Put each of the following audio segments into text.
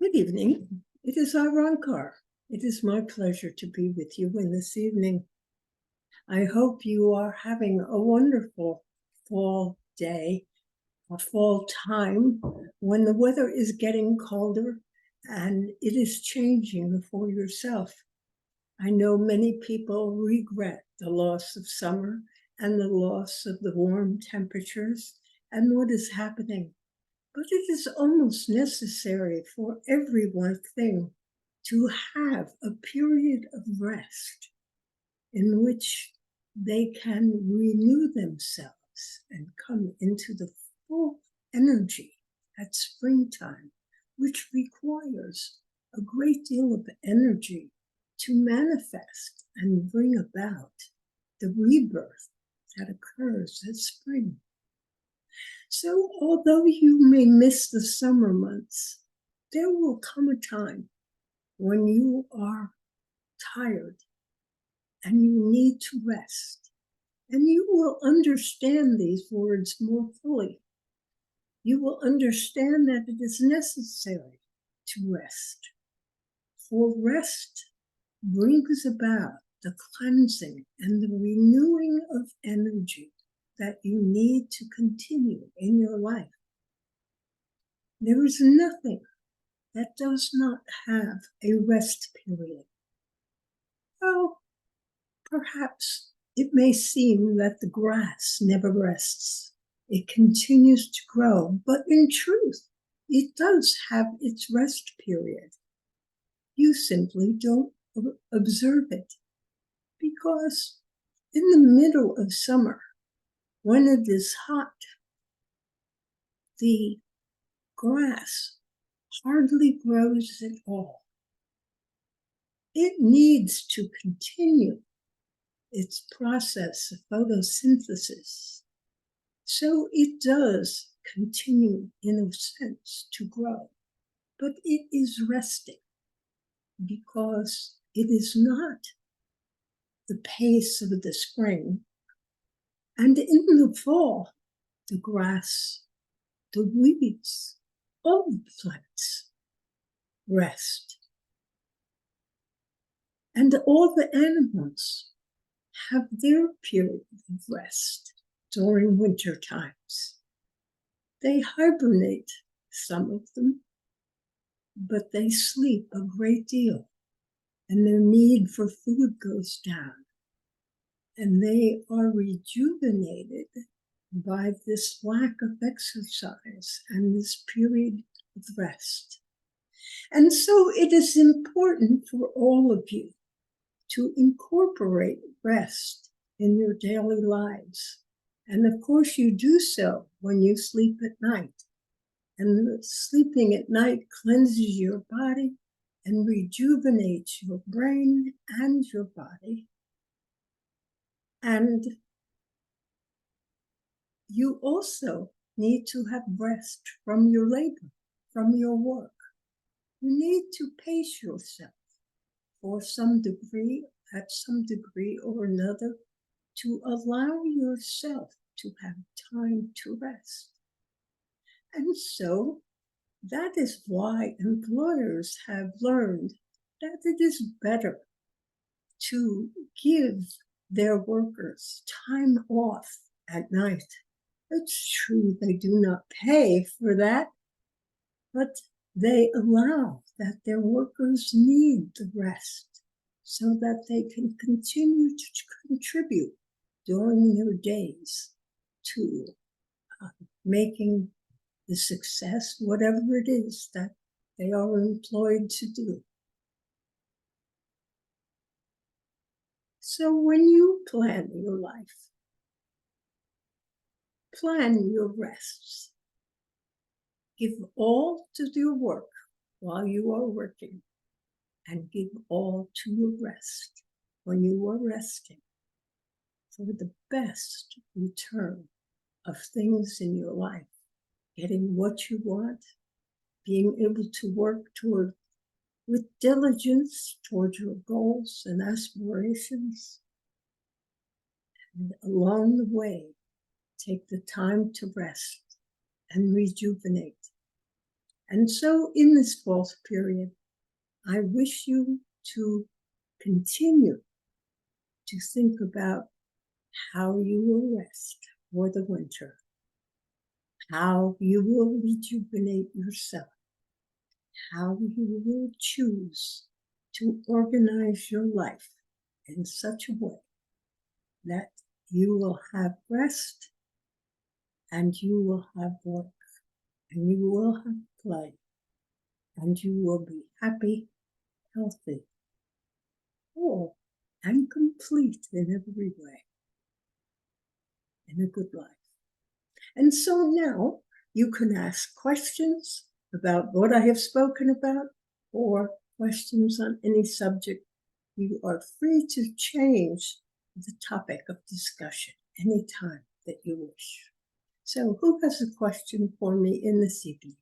Good evening. It is our Roncar. It is my pleasure to be with you in this evening. I hope you are having a wonderful fall day, a fall time when the weather is getting colder and it is changing for yourself. I know many people regret the loss of summer and the loss of the warm temperatures and what is happening. But it is almost necessary for every one thing to have a period of rest in which they can renew themselves and come into the full energy at springtime, which requires a great deal of energy to manifest and bring about the rebirth that occurs at spring. So although you may miss the summer months, there will come a time when you are tired and you need to rest. And you will understand these words more fully. You will understand that it is necessary to rest. For rest brings about the cleansing and the renewing of energy that you need to continue in your life. There is nothing that does not have a rest period. Well, perhaps it may seem that the grass never rests. It continues to grow, but in truth, it does have its rest period. You simply don't observe it because in the middle of summer, when it is hot, the grass hardly grows at all. It needs to continue its process of photosynthesis. So it does continue, in a sense, to grow, but it is resting because it is not the pace of the spring. And in the fall, the grass, the weeds, all the plants rest. And all the animals have their period of rest during winter times. They hibernate, some of them, but they sleep a great deal, and their need for food goes down. And they are rejuvenated by this lack of exercise and this period of rest. And so it is important for all of you to incorporate rest in your daily lives. And of course, you do so when you sleep at night. And sleeping at night cleanses your body and rejuvenates your brain and your body. And you also need to have rest from your labor, from your work. You need to pace yourself for some degree, at some degree or another, to allow yourself to have time to rest. And so that is why employers have learned that it is better to give their workers time off at night. It's true they do not pay for that, but they allow that their workers need the rest so that they can continue to contribute during their days to making the success, whatever it is that they are employed to do. So when you plan your life, plan your rests. Give all to your work while you are working, and give all to your rest when you are resting, for the best return of things in your life, getting what you want, being able to work with diligence toward your goals and aspirations, and along the way, take the time to rest and rejuvenate. And so in this fall period, I wish you to continue to think about how you will rest for the winter, how you will rejuvenate yourself, how you will choose to organize your life in such a way that you will have rest and you will have work and you will have play and you will be happy, healthy, whole, and complete in every way, in a good life. And so now you can ask questions about what I have spoken about or questions on any subject. You are free to change the topic of discussion anytime that you wish. So who has a question for me in this evening?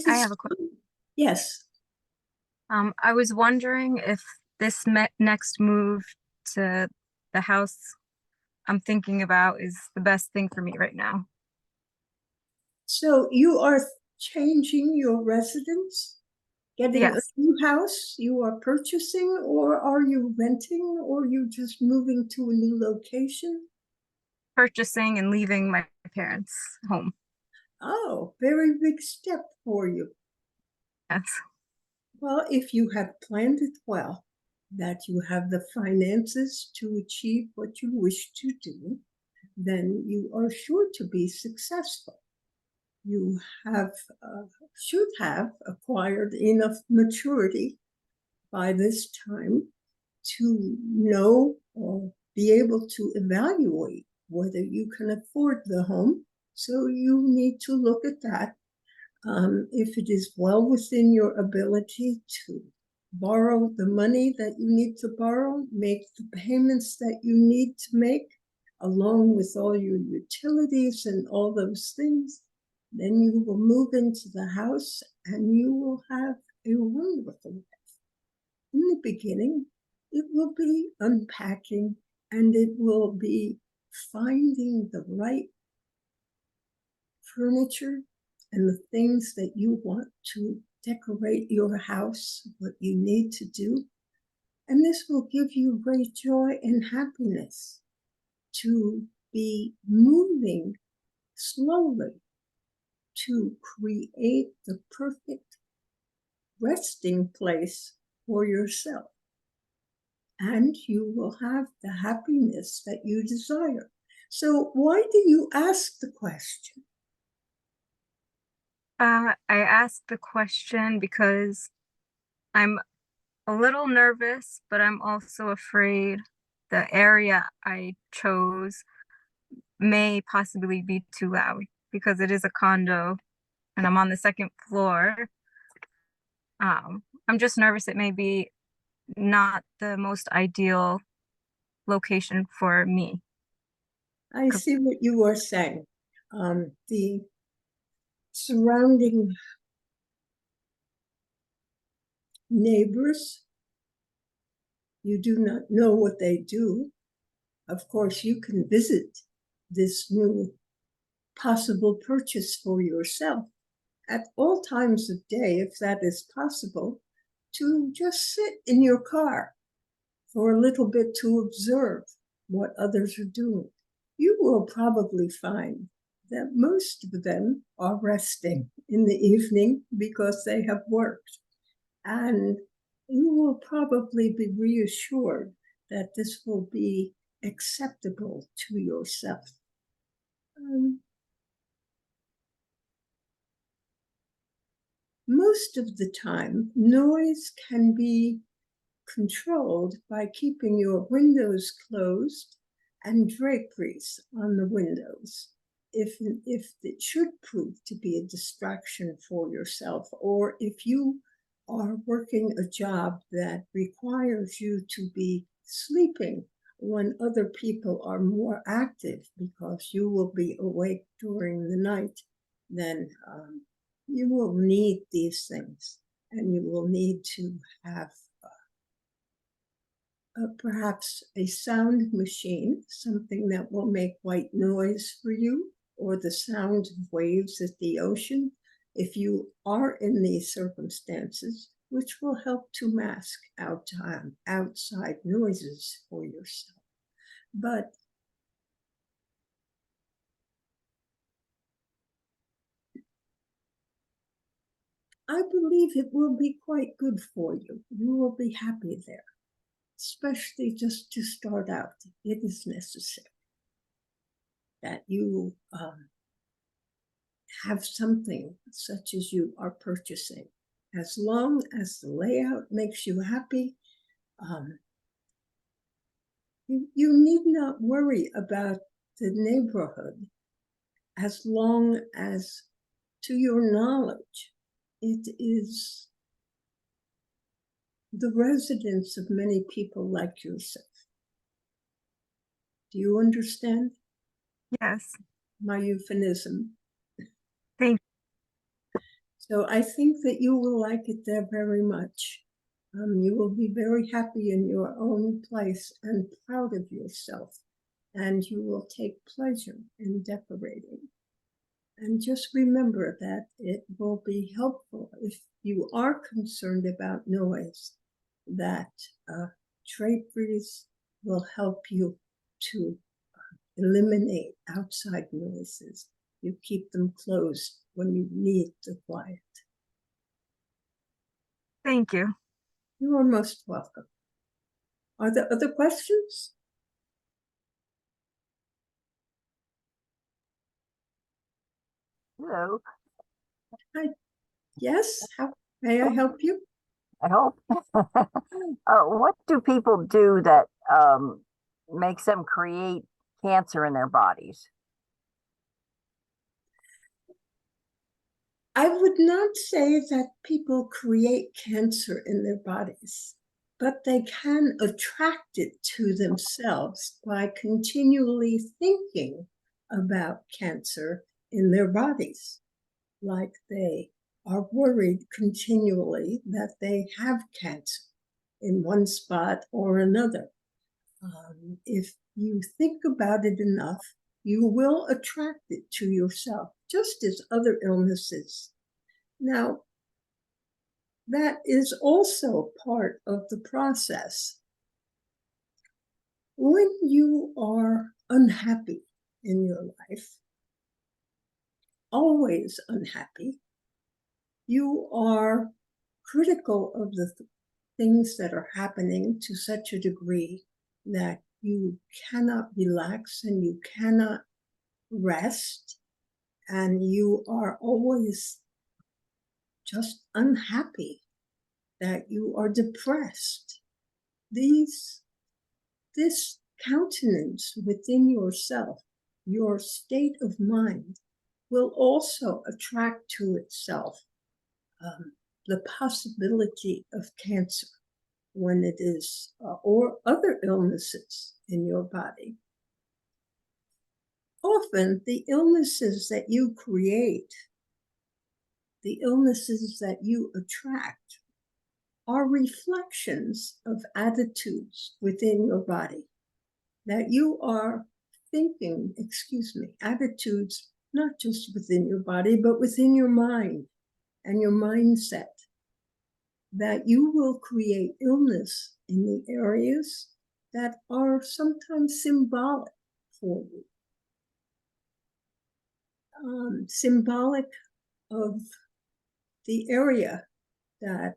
I have a question. Yes. I was wondering if this next move to the house I'm thinking about is the best thing for me right now. So you are changing your residence, getting a Yes, new house you are purchasing, or are you renting, or you just moving to a new location? purchasing and leaving my parents' home. Oh, very big step for you. Yes, Well, if you have planned it well, that you have the finances to achieve what you wish to do, then you are sure to be successful. You have should have acquired enough maturity by this time to know or be able to evaluate whether you can afford the home. So you need to look at that. If it is well within your ability to borrow the money that you need to borrow, make the payments that you need to make, along with all your utilities and all those things, then you will move into the house and you will have a wonderful life. In the beginning, it will be unpacking and it will be finding the right furniture and the things that you want to decorate your house, what you need to do. And this will give you great joy and happiness to be moving slowly to create the perfect resting place for yourself. And you will have the happiness that you desire. So, why do you ask the question? I asked the question because I'm a little nervous, but I'm also afraid the area I chose may possibly be too loud because it is a condo and I'm on the second floor. I'm just nervous it may be not the most ideal location for me. I see what you are saying. The surrounding neighbors, you do not know what they do. Of course, you can visit this new possible purchase for yourself at all times of day, if that is possible, to just sit in your car for a little bit to observe what others are doing. You will probably find that most of them are resting in the evening because they have worked. And you will probably be reassured that this will be acceptable to yourself. Most of the time, noise can be controlled by keeping your windows closed and draperies on the windows. If it should prove to be a distraction for yourself, or if you are working a job that requires you to be sleeping when other people are more active because you will be awake during the night, then you will need these things and you will need to have perhaps a sound machine, something that will make white noise for you, or the sound of waves at the ocean, if you are in these circumstances, which will help to mask outside noises for yourself. But I believe it will be quite good for you. You will be happy there, especially just to start out. It is necessary that you have something such as you are purchasing. As long as the layout makes you happy, you need not worry about the neighborhood, as long as, to your knowledge, it is the residence of many people like yourself. Do you understand Yes. my euphemism? Thank So I think that you will like it there very much. You will be very happy in your own place and proud of yourself, and you will take pleasure in decorating. And just remember that it will be helpful if you are concerned about noise, that draperies will help you to eliminate outside noises. You keep them closed when you need the quiet. Thank you. You are most welcome. Are there other questions? Hello. Hi. Yes, how may I help you? I hope. What do people do that makes them create cancer in their bodies? I would not say that people create cancer in their bodies, but they can attract it to themselves by continually thinking about cancer in their bodies, like they are worried continually that they have cancer in one spot or another. If you think about it enough, you will attract it to yourself, just as other illnesses. Now, that is also part of the process. When you are unhappy in your life, always unhappy, you are critical of the things that are happening to such a degree that you cannot relax and you cannot rest, and you are always just unhappy, that you are depressed. This countenance within yourself, your state of mind, will also attract to itself the possibility of cancer when it is, or other illnesses in your body. Often the illnesses that you create, the illnesses that you attract, are reflections of attitudes within your body that you are thinking, attitudes not just within your body, but within your mind and your mindset, that you will create illness in the areas that are sometimes symbolic for you. Symbolic of the area that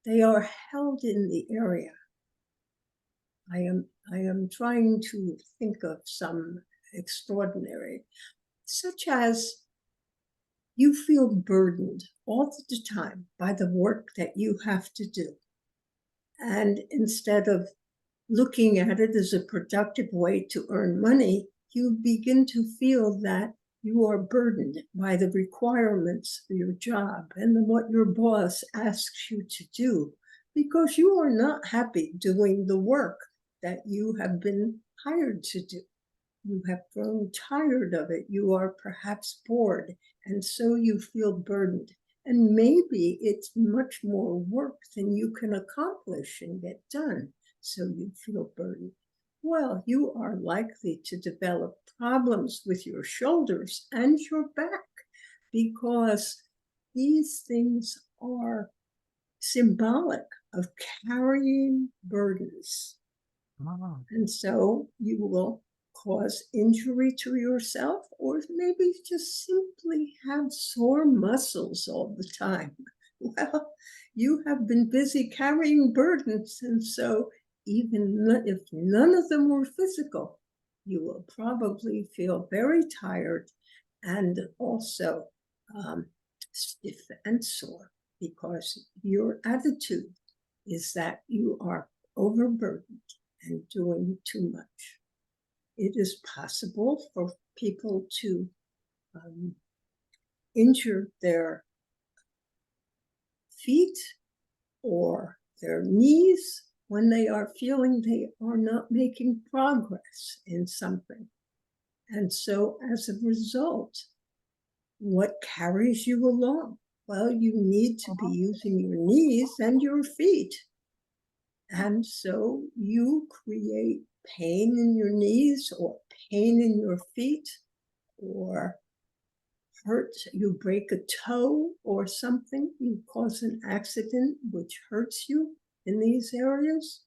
they are held in the area. I am trying to think of some extraordinary, such as you feel burdened all the time by the work that you have to do. And instead of looking at it as a productive way to earn money, you begin to feel that you are burdened by the requirements for your job and what your boss asks you to do, because you are not happy doing the work that you have been hired to do. You have grown tired of it. You are perhaps bored, and so you feel burdened. And maybe it's much more work than you can accomplish and get done, so you feel burdened. Well, you are likely to develop problems with your shoulders and your back because these things are symbolic of carrying burdens. Oh. And so you will cause injury to yourself, or maybe just simply have sore muscles all the time. Well, you have been busy carrying burdens, and so even if none of them were physical, you will probably feel very tired and also stiff and sore because your attitude is that you are overburdened and doing too much. It is possible for people to injure their feet or their knees when they are feeling they are not making progress in something. And so as a result, what carries you along? Well, you need to be using your knees and your feet. And so you create pain in your knees or pain in your feet or hurt, you break a toe or something, you cause an accident which hurts you in these areas.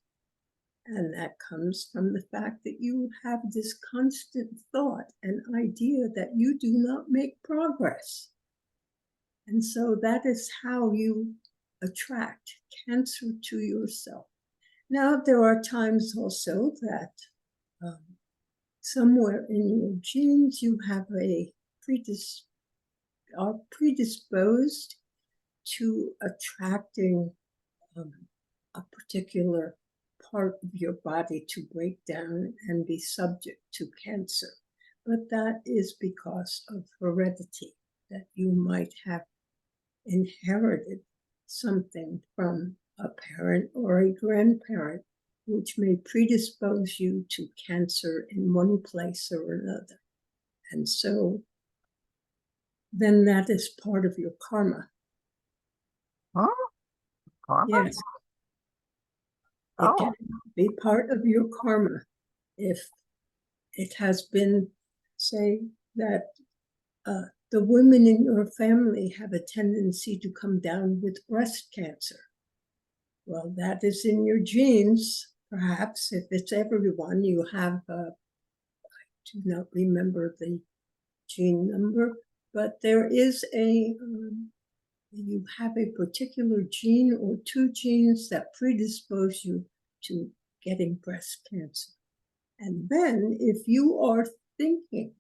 And that comes from the fact that you have this constant thought and idea that you do not make progress. And so that is how you attract cancer to yourself. Now, there are times also that somewhere in your genes you have are predisposed to attracting a particular part of your body to break down and be subject to cancer. But that is because of heredity, that you might have inherited something from a parent or a grandparent, which may predispose you to cancer in one place or another. And so then that is part of your karma. Huh? Karma? Yes. It Oh. can be part of your karma if it has been, say, that the women in your family have a tendency to come down with breast cancer. Well, that is in your genes. Perhaps if it's everyone, you have, I do not remember the gene number, but there is you have a particular gene or two genes that predispose you to getting breast cancer. And then if you are thinking,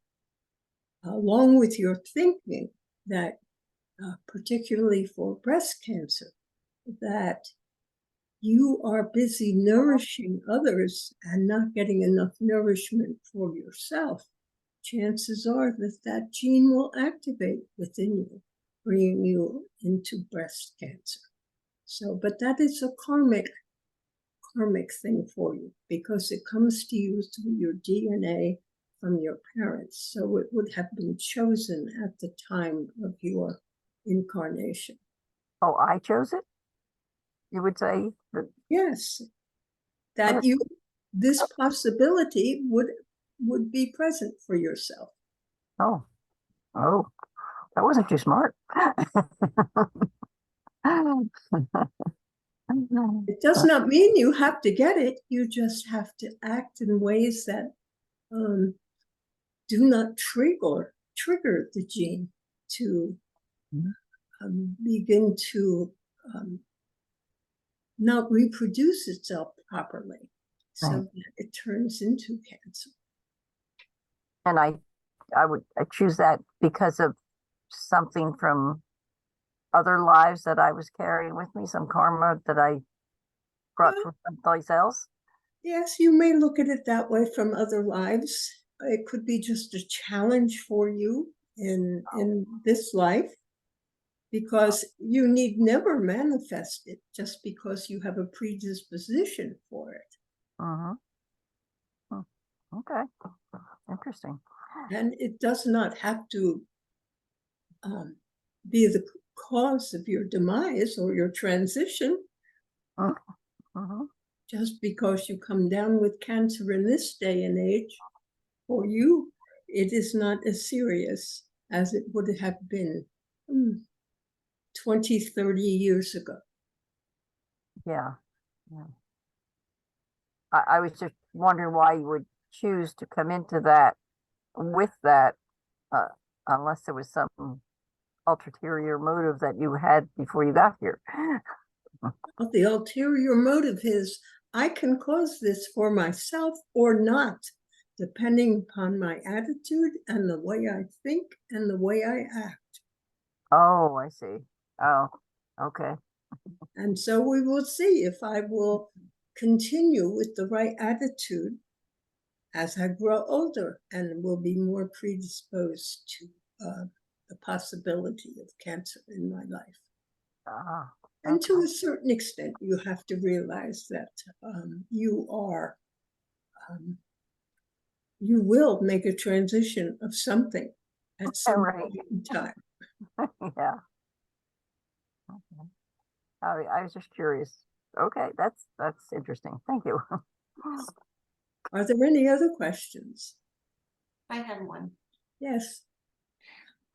along with your thinking, that particularly for breast cancer, that you are busy nourishing others and not getting enough nourishment for yourself, chances are that that gene will activate within you, bringing you into breast cancer. So, but that is a karmic thing for you because it comes to you through your DNA from your parents. So it would have been chosen at the time of your incarnation. Oh, I chose it? You would say that? Yes, that this possibility would be present for yourself. Oh, oh, that wasn't too smart. It does not mean you have to get it. You just have to act in ways that do not trigger the gene to begin to not reproduce itself properly, so Right. that it turns into cancer. And I choose that because of something from other lives that I was carrying with me, some karma that I brought from someplace else. Yes, you may look at it that way from other lives. It could be just a challenge for you in this life, because you need never manifest it just because you have a predisposition for it. Mm-hmm. Okay, interesting. And it does not have to be cause of your demise or your transition. Mhm. Just because you come down with cancer in this day and age, for you, it is not as serious as it would have been 20, 30 years ago. Yeah. Yeah. I was just wondering why you would choose to come into that with that, unless there was some ulterior motive that you had before you got here. But the ulterior motive is I can cause this for myself or not, depending upon my attitude and the way I think and the way I act. Oh, I see. Oh, okay. And so we will see if I will continue with the right attitude as I grow older and will be more predisposed to the possibility of cancer in my life. And to Okay. a certain extent, you have to realize that you will make a transition of something at some Right. point in time. Yeah. Okay. I was just curious. Okay, that's interesting. Thank you. Are there any other questions? I have one. Yes.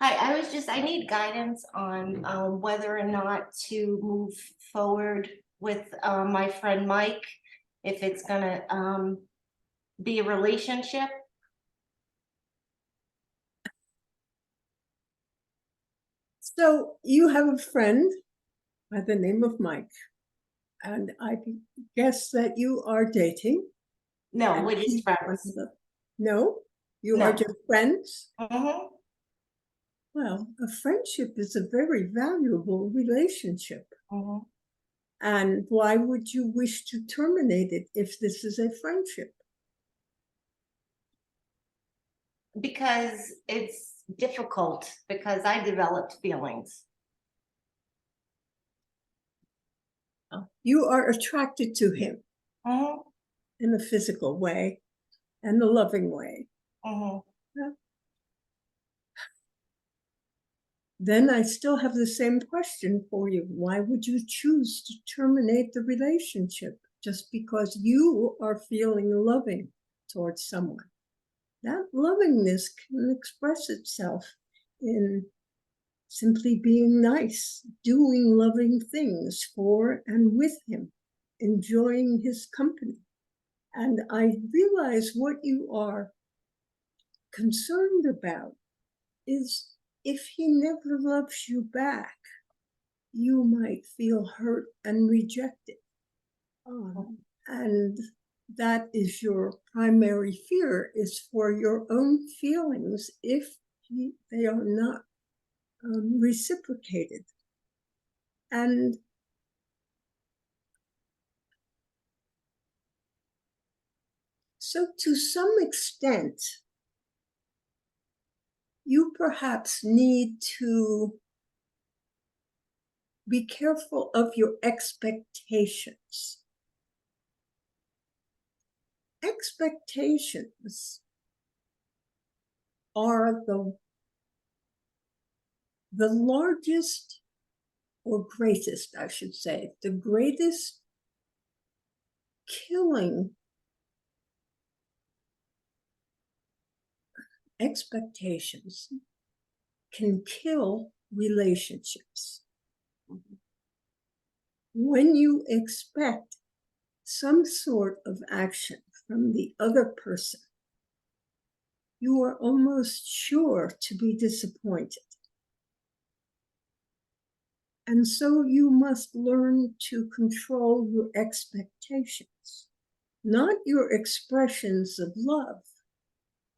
Hi, I need guidance on whether or not to move forward with my friend Mike, if it's gonna be a relationship. So you have a friend by the name of Mike, and I guess that you are dating. No, we're just friends. No, you No. are just friends. Mhm. Well, a friendship is a very valuable relationship. Mhm. And why would you wish to terminate it if this is a friendship? Because it's difficult, because I developed feelings. You are attracted to him Mhm. in a physical way and a loving way. Mhm. Then I still have the same question for you. Why would you choose to terminate the relationship just because you are feeling loving towards someone? That lovingness can express itself in simply being nice, doing loving things for and with him, enjoying his company. And I realize what you are concerned about is if he never loves you back, you might feel hurt and rejected. And that is your primary fear, is for your own feelings if they are not reciprocated. And so to some extent, you perhaps need to be careful of your expectations. Expectations are the largest, or greatest, I should say, the greatest killing. Expectations can kill relationships. When you expect some sort of action from the other person, you are almost sure to be disappointed. And so you must learn to control your expectations, not your expressions of love,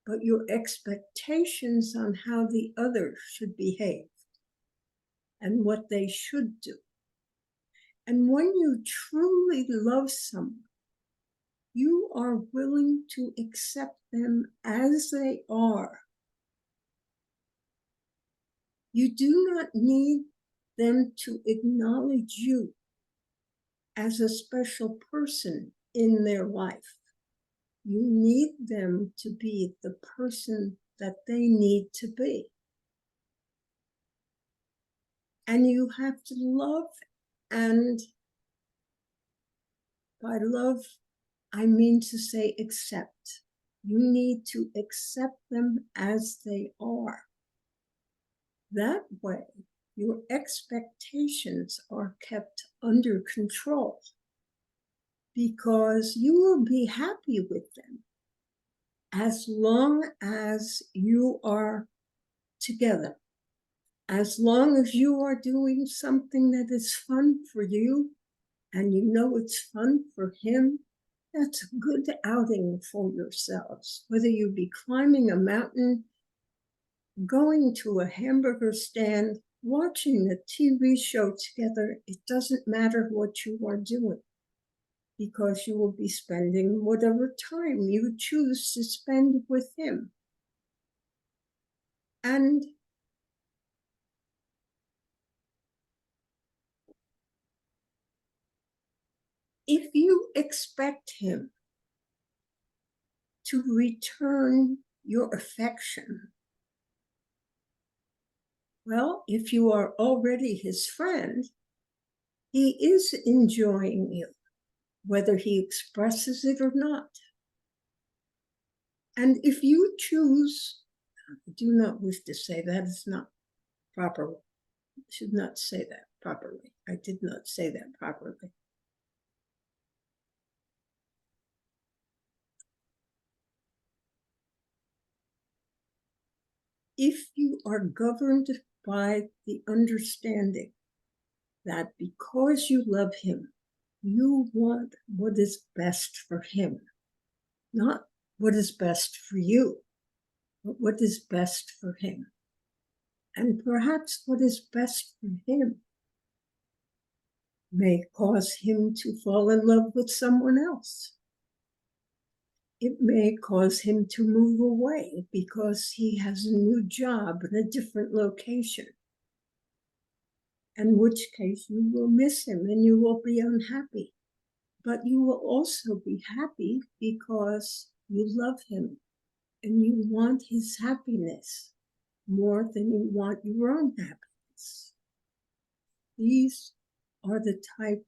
but your expectations on how the other should behave and what they should do. And when you truly love someone, you are willing to accept them as they are. You do not need them to acknowledge you as a special person in their life. You need them to be the person that they need to be. And you have to love, and by love, I mean to say accept. You need to accept them as they are. That way, your expectations are kept under control because you will be happy with them as long as you are together. As long as you are doing something that is fun for you and you know it's fun for him, that's a good outing for yourselves. Whether you be climbing a mountain, going to a hamburger stand, watching a TV show together, it doesn't matter what you are doing because you will be spending whatever time you choose to spend with him. And if you expect him to return your affection, well, if you are already his friend, he is enjoying you, whether he expresses it or not. And if you choose, I do not wish to say that is not proper. I should not say that properly. I did not say that properly. If you are governed by the understanding that because you love him, you want what is best for him, not what is best for you, but what is best for him. And perhaps what is best for him may cause him to fall in love with someone else. It may cause him to move away because he has a new job in a different location. In which case you will miss him and you will be unhappy. But you will also be happy because you love him and you want his happiness more than you want your own happiness. These are the type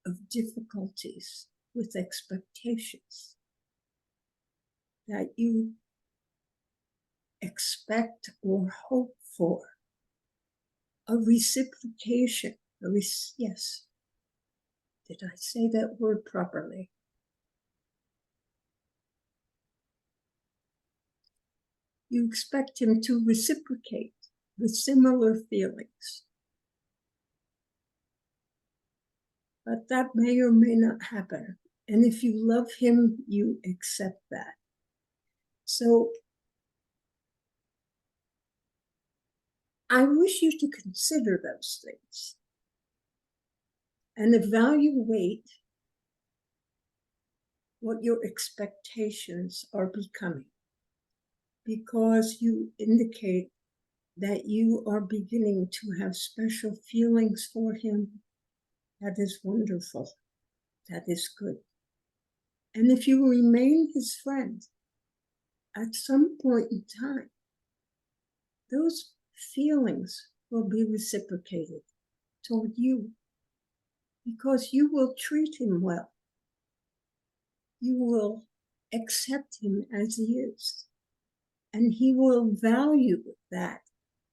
of difficulties with expectations that you expect or hope for. A reciprocation, yes. Did I say that word properly? You expect him to reciprocate with similar feelings. But that may or may not happen. And if you love him, you accept that. So I wish you to consider those things and evaluate what your expectations are becoming, because you indicate that you are beginning to have special feelings for him. That is wonderful. That is good. And if you remain his friend, at some point in time, those feelings will be reciprocated toward you because you will treat him well. You will accept him as he is. And he will value that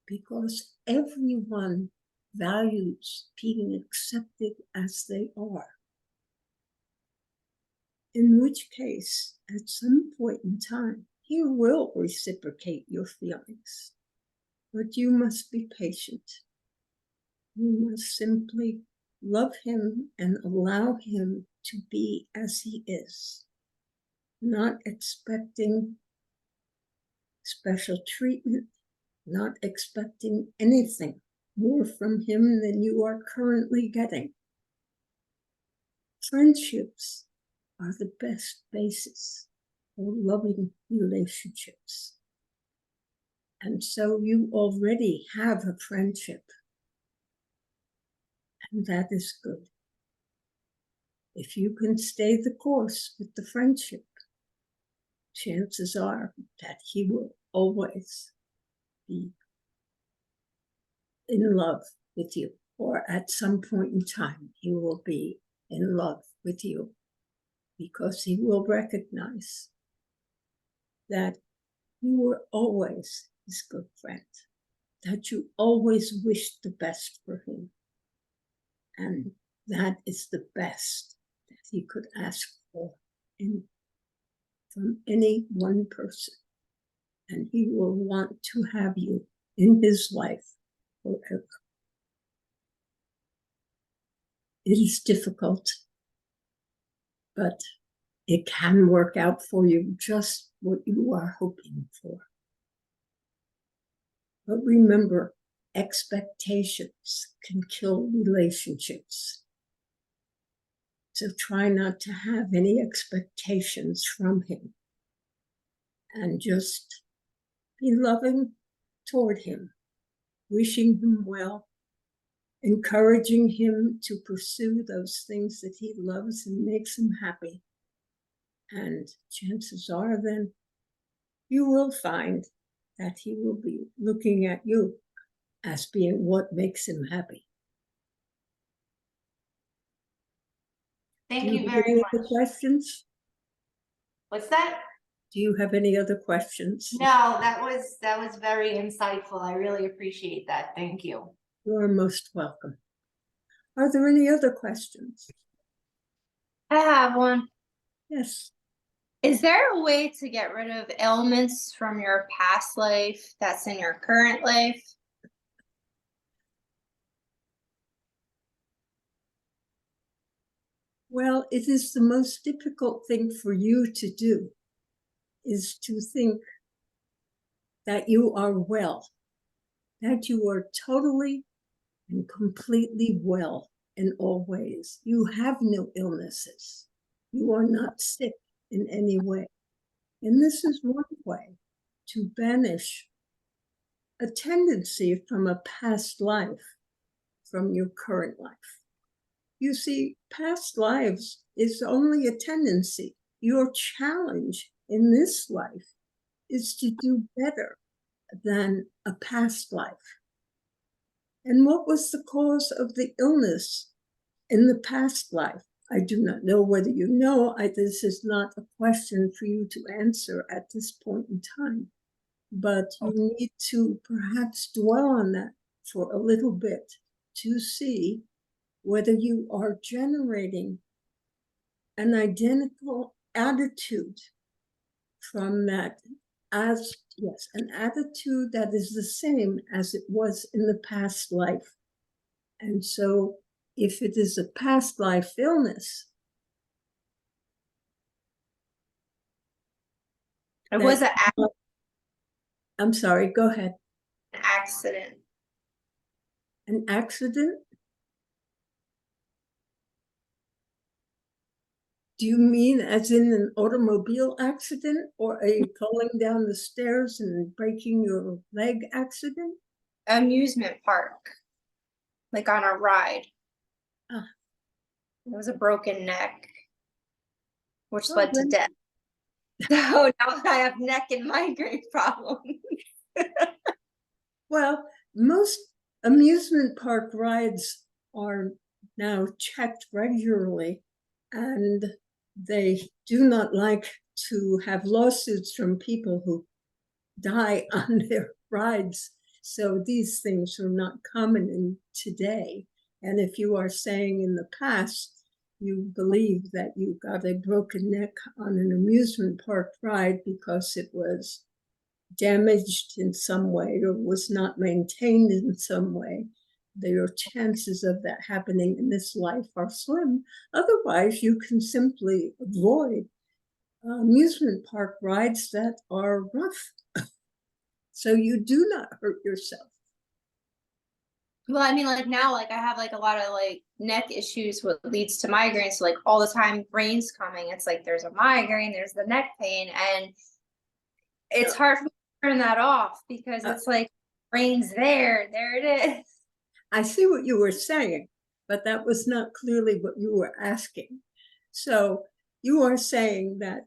because everyone values being accepted as they are. In which case, at some point in time, he will reciprocate your feelings. But you must be patient. You must simply love him and allow him to be as he is, not expecting special treatment, not expecting anything more from him than you are currently getting. Friendships are the best basis for loving relationships. And so you already have a friendship, and that is good. If you can stay the course with the friendship, chances are that he will always be in love with you, or at some point in time, he will be in love with you, because he will recognize that you were always his good friend, that you always wished the best for him. And that is the best that he could ask for from any one person. And he will want to have you in his life forever. It is difficult, but it can work out for you just what you are hoping for. But remember, expectations can kill relationships. So try not to have any expectations from him, and just be loving toward him, wishing him well, encouraging him to pursue those things that he loves and makes him happy. And chances are then you will find that he will be looking at you as being what makes him happy. Thank you have very any much. other questions? What's that? Do you have any other questions? No, that was very insightful. I really appreciate that. Thank you. You are most welcome. Are there any other questions? I have one. Yes. Is there a way to get rid of ailments from your past life that's in your current life? Well, it is the most difficult thing for you to do, is to think that you are well, that you are totally and completely well in all ways. You have no illnesses. You are not sick in any way. And this is one way to banish a tendency from a past life from your current life. You see, past lives is only a tendency. Your challenge in this life is to do better than a past life. And what was the cause of the illness in the past life? I do not know whether you know. This is not a question for you to answer at this point in time. But you need to perhaps dwell on that for a little bit to see whether you are generating an identical attitude from that, as yes, an attitude that is the same as it was in the past life. And so if it is a past life illness, It was an I'm sorry, go ahead. accident. An accident? Do you mean as in an automobile accident, or a falling down the stairs and breaking your leg accident? Amusement park. Like on a ride. Ah. It was a broken neck, which Oh, led to then- death. So now I have neck and migraine problems. Well, most amusement park rides are now checked regularly, and they do not like to have lawsuits from people who die on their rides. So these things are not common in today. And if you are saying in the past, you believe that you got a broken neck on an amusement park ride because it was damaged in some way or was not maintained in some way, your chances of that happening in this life are slim. Otherwise, you can simply avoid amusement park rides that are rough. So you do not hurt yourself. Well, I mean, like now, like I have like a lot of like neck issues, what leads to migraines. So like all the time, rain's coming. It's like there's a migraine, there's the neck pain, and it's hard for me to turn that off because it's like rain's there it is. I see what you were saying, but that was not clearly what you were asking. So you are saying that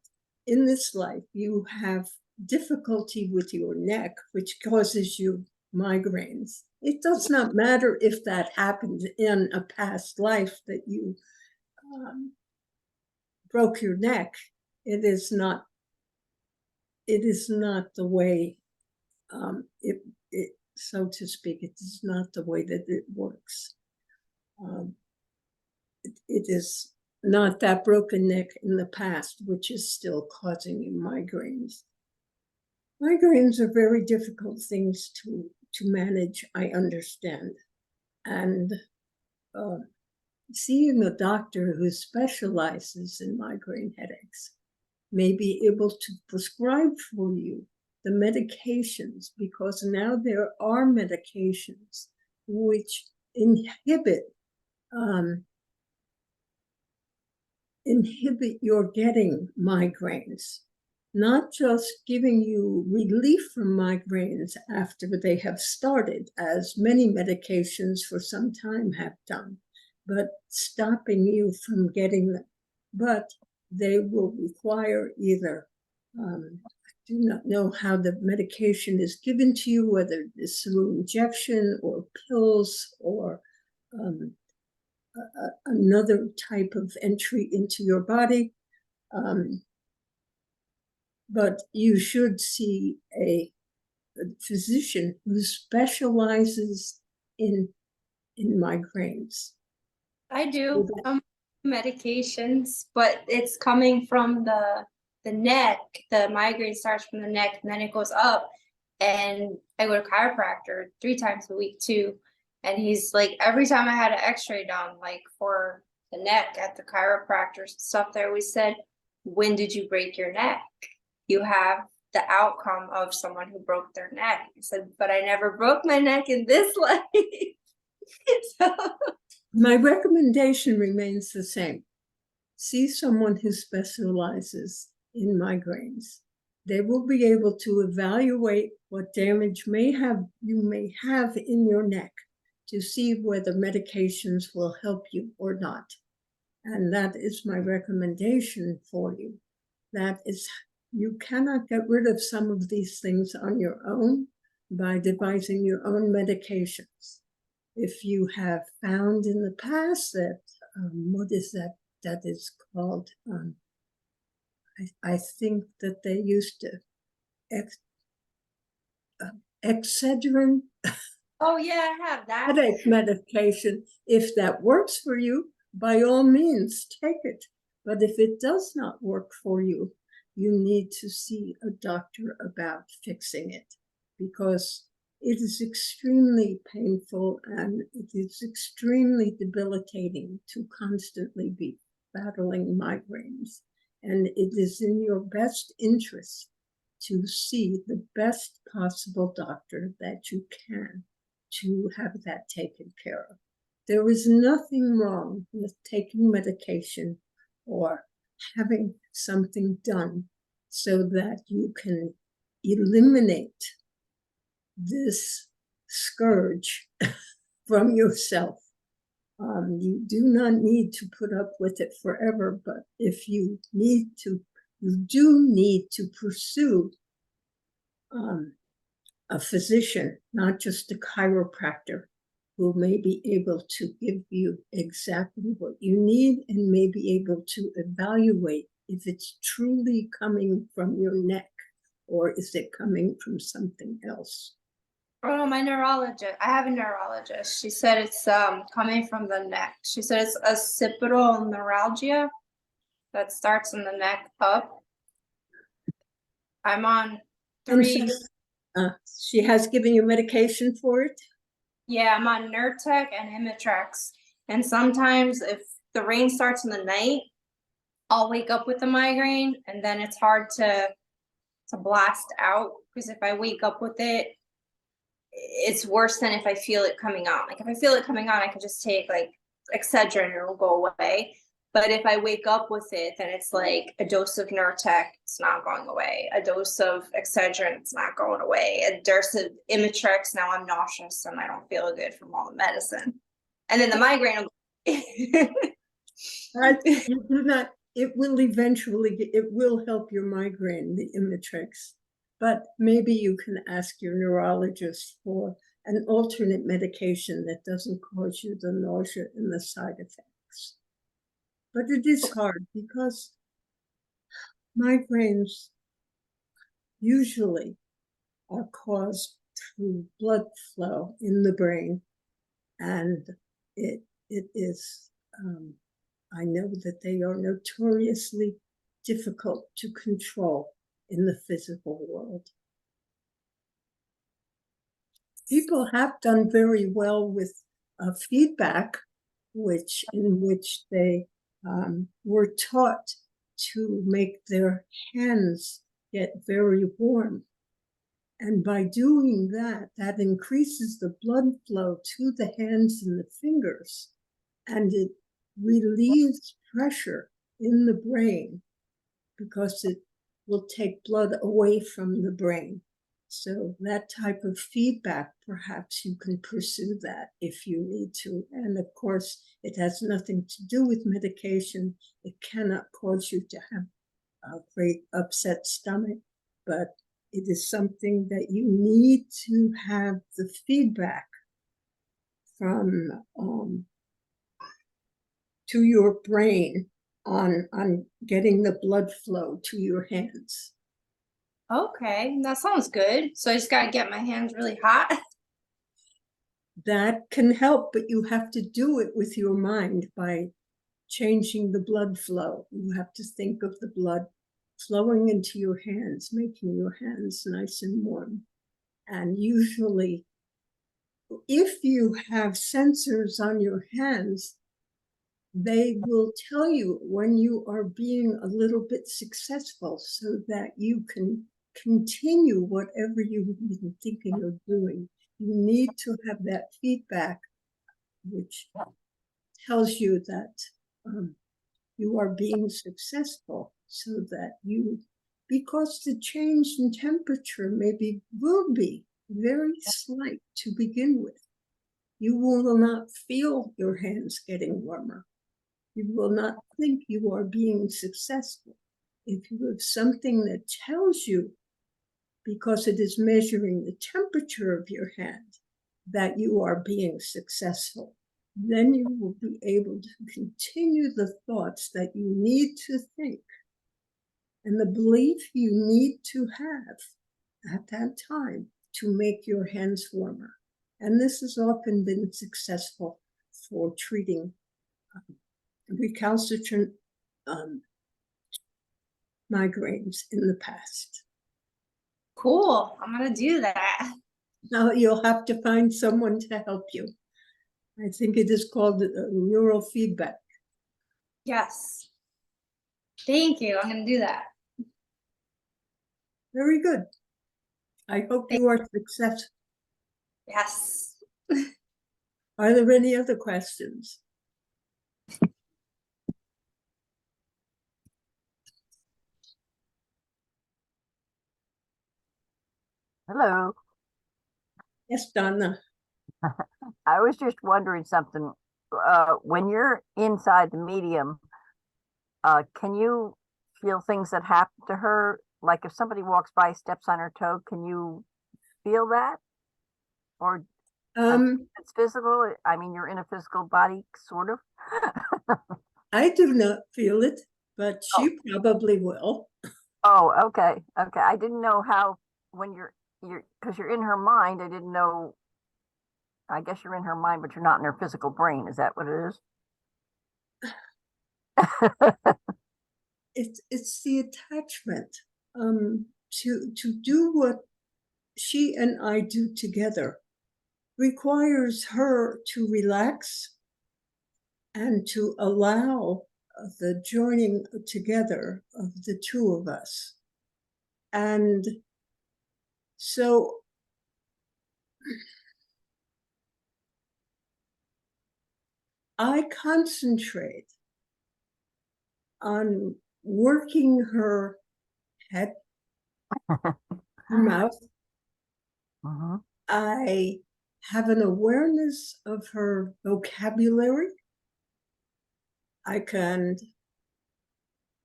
in this life, you have difficulty with your neck, which causes you migraines. It does not matter if that happened in a past life that you broke your neck. It is not the way, so to speak, it is not the way that it works. It is not that broken neck in the past, which is still causing you migraines. Migraines are very difficult things to manage, I understand. And seeing a doctor who specializes in migraine headaches may be able to prescribe for you the medications, because now there are medications which inhibit your getting migraines, not just giving you relief from migraines after they have started, as many medications for some time have done, but stopping you from getting them. But they will require either, I do not know how the medication is given to you, whether it's through injection or pills or another type of entry into your body. But you should see a physician who specializes in migraines. I do medications, but it's coming from the neck. The migraine starts from the neck and then it goes up. And I go to chiropractor 3 times a week too. And he's like, every time I had an x-ray done, like for the neck at the chiropractor stuff, they always said, when did you break your neck? You have the outcome of someone who broke their neck. I said, but I never broke my neck in this life. So my recommendation remains the same. See someone who specializes in migraines. They will be able to evaluate what damage you may have in your neck to see whether medications will help you or not. And that is my recommendation for you. That is, you cannot get rid of some of these things on your own by devising your own medications. If you have found in the past that, what is that? That is called, I think that they used to, Excedrin. oh yeah, I have that. Headache medication. If that works for you, by all means, take it. But if it does not work for you, you need to see a doctor about fixing it, because it is extremely painful and it is extremely debilitating to constantly be battling migraines. And it is in your best interest to see the best possible doctor that you can to have that taken care of. There is nothing wrong with taking medication or having something done so that you can eliminate this scourge from yourself. You do not need to put up with it forever, but if you do need to pursue a physician, not just a chiropractor, who may be able to give you exactly what you need and may be able to evaluate if it's truly coming from your neck or is it coming from something else. Oh, my neurologist. I have a neurologist. She said it's coming from the neck. She said it's occipital neuralgia that starts in the neck up. I'm on 3. She has given you medication for it? Yeah, I'm on Nurtec and Imitrex. And sometimes if the rain starts in the night, I'll wake up with a migraine and then it's hard to blast out, because if I wake up with it, it's worse than if I feel it coming on. Like if I feel it coming on, I can just take like Excedrin and it'll go away. But if I wake up with it, then it's like a dose of Nurtec, it's not going away. A dose of Excedrin, it's not going away. A dose of Imitrex, now I'm nauseous and I don't feel good from all the medicine. And then the migraine will You do not, it will eventually, it will help your migraine, the Imitrex. But maybe you can ask your neurologist for an alternate medication that doesn't cause you the nausea and the side effects. But it is hard because migraines usually are caused through blood flow in the brain, and it is, I know that they are notoriously difficult to control in the physical world. People have done very well with feedback, in which they were taught to make their hands get very warm. And by doing that, that increases the blood flow to the hands and the fingers, and it relieves pressure in the brain because it will take blood away from the brain. So that type of feedback, perhaps you can pursue that if you need to. And of course, it has nothing to do with medication. It cannot cause you to have a great upset stomach, but it is something that you need to have the feedback from to your brain on getting the blood flow to your hands. Okay, that sounds good. So I just gotta get my hands really hot. That can help, but you have to do it with your mind by changing the blood flow. You have to think of the blood flowing into your hands, making your hands nice and warm. And usually, if you have sensors on your hands, they will tell you when you are being a little bit successful so that you can continue whatever you've been thinking of doing. You need to have that feedback, which tells you that you are being successful, so that because the change in temperature will be very slight to begin with. You will not feel your hands getting warmer. You will not think you are being successful. If you have something that tells you, because it is measuring the temperature of your hand, that you are being successful, then you will be able to continue the thoughts that you need to think and the belief you need to have at that time to make your hands warmer. And this has often been successful for treating recalcitrant migraines in the past. Cool, I'm gonna do that. Now you'll have to find someone to help you. I think it is called neural feedback. Yes. Thank you, I'm gonna do that. Very good. I hope you are successful. Yes. Are there any other questions? Hello. Yes, Donna. I was just wondering something. When you're inside the medium, can you feel things that happen to her? Like if somebody walks by, steps on her toe, can you feel that? Or it's physical? I mean, you're in a physical body, sort of. I do not feel it, but she probably will. Oh, okay. Okay. I didn't know how when because you're in her mind, I didn't know. I guess you're in her mind, but you're not in her physical brain. Is that what it is? It's the attachment to do what she and I do together requires her to relax and to allow the joining together of the two of us. And so I concentrate on working her head, her mouth. Mm-hmm. I have an awareness of her vocabulary.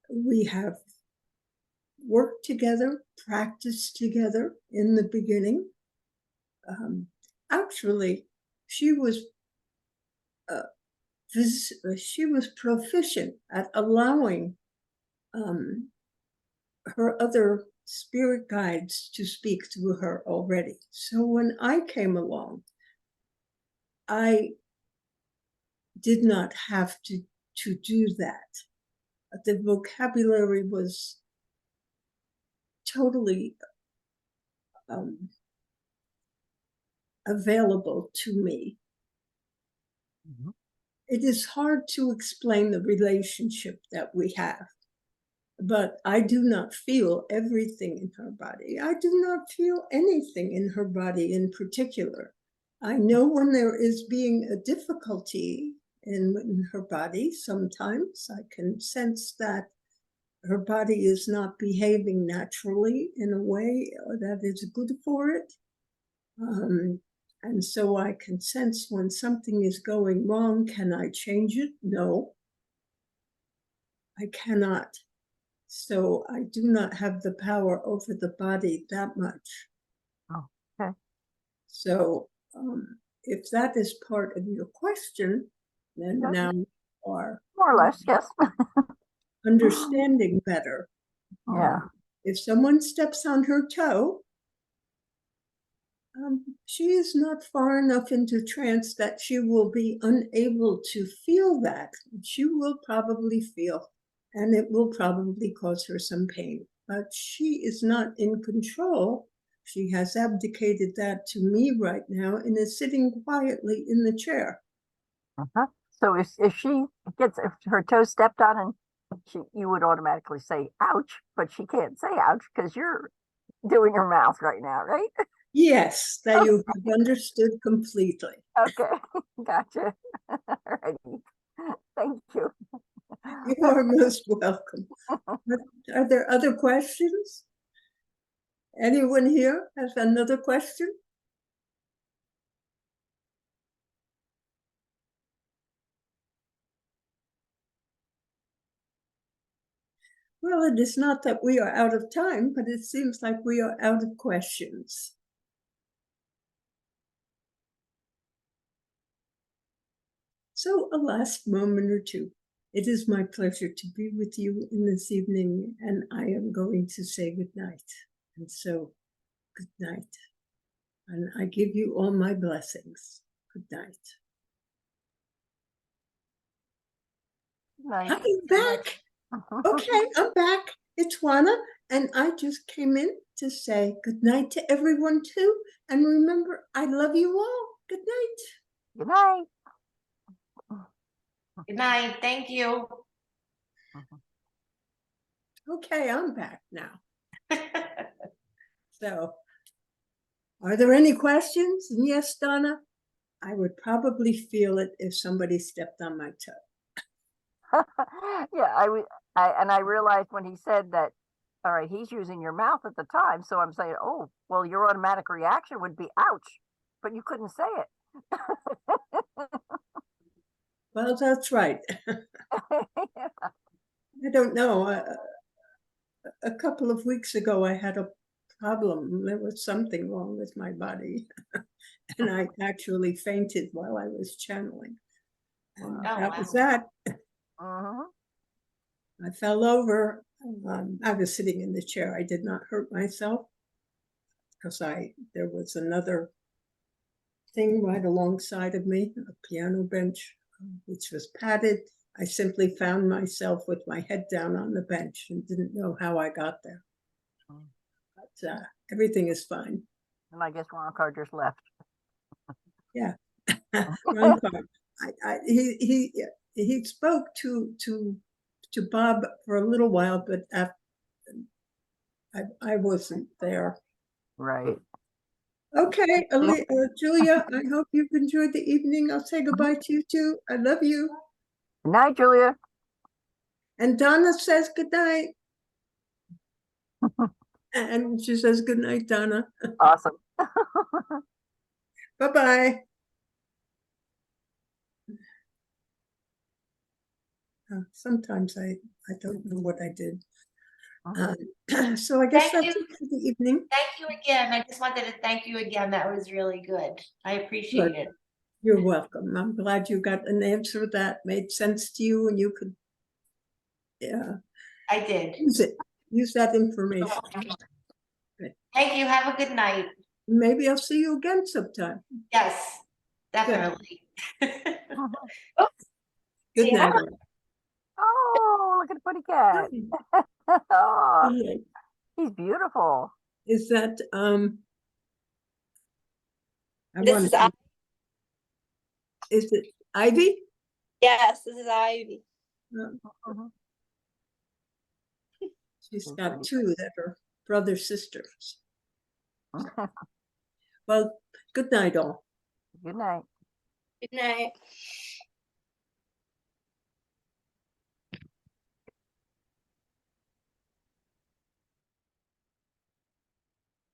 We have worked together, practiced together in the beginning. actually, she was she was proficient at allowing her other spirit guides to speak through her already. So when I came along, I did not have to do that. The vocabulary was totally available to me. Mhm. It is hard to explain the relationship that we have, but I do not feel everything in her body. I do not feel anything in her body in particular. I know when there is being a difficulty in her body. Sometimes I can sense that her body is not behaving naturally in a way that is good for it. And so I can sense when something is going wrong. Can I change it? No, I cannot. So I do not have the power over the body that much. Oh, okay. So if that is part of your question, then Yeah. now you are More or less, yes. understanding better. Yeah. If someone steps on her toe, she is not far enough into trance that she will be unable to feel that. She will probably feel, and it will probably cause her some pain. But she is not in control. She has abdicated that to me right now and is sitting quietly in the chair. Uh-huh. So if she gets if her toe stepped on and you would automatically say ouch, but she can't say ouch because you're doing her mouth right now, right? Yes, that you have understood completely. Okay, gotcha. Alrighty. Thank you. You are most welcome. Are there other questions? Anyone here has another question? Well, it is not that we are out of time, but it seems like we are out of questions. So a last moment or two. It is my pleasure to be with you in this evening, and I am going to say good night. And so, good night. And I give you all my blessings. Good night. Nice. I'm back. Okay, I'm back. It's Juana, and I just came in to say good night to everyone too. And remember, I love you all. Good night. Good night. Good night. Thank you. Okay, I'm back now. So, are there any questions? And yes, Donna, I would probably feel it if somebody stepped on my toe. Yeah, I realized when he said that, all right, he's using your mouth at the time. So I'm saying, oh, well, your automatic reaction would be ouch, but you couldn't say it. Well, that's right. I don't know. A couple of weeks ago, I had a problem. There was something wrong with my body. And I actually fainted while I was channeling. And Oh, that was wow. that. Mhm. I fell over. I was sitting in the chair. I did not hurt myself because there was another thing right alongside of me, a piano bench, which was padded. I simply found myself with my head down on the bench and didn't know how I got there. But everything is fine. And I guess Roncar just left. Yeah. Roncar, he spoke to Bob for a little while, but I wasn't there. Right. Okay, Julia, I hope you've enjoyed the evening. I'll say goodbye to you too. I love you. Good night, Julia. And Donna says good night. And she says good night, Donna. Awesome. Bye-bye. Sometimes I don't know what I did. So I guess Thank that's you. it for the evening. Thank you again. I just wanted to thank you again. That was really good. I appreciate it. You're welcome. I'm glad you got an answer that made sense to you and you could I did. use that information. Thank you. Have a good night. Maybe I'll see you again sometime. Yes, definitely. Good night. Oh, look at the pretty cat. all. Oh, Good night. he's beautiful. Is that I This want is to, is it Ivy? Yes, this is Ivy. Mhm. She's got two that are brother sisters. Well, good night all. Good night. Good night.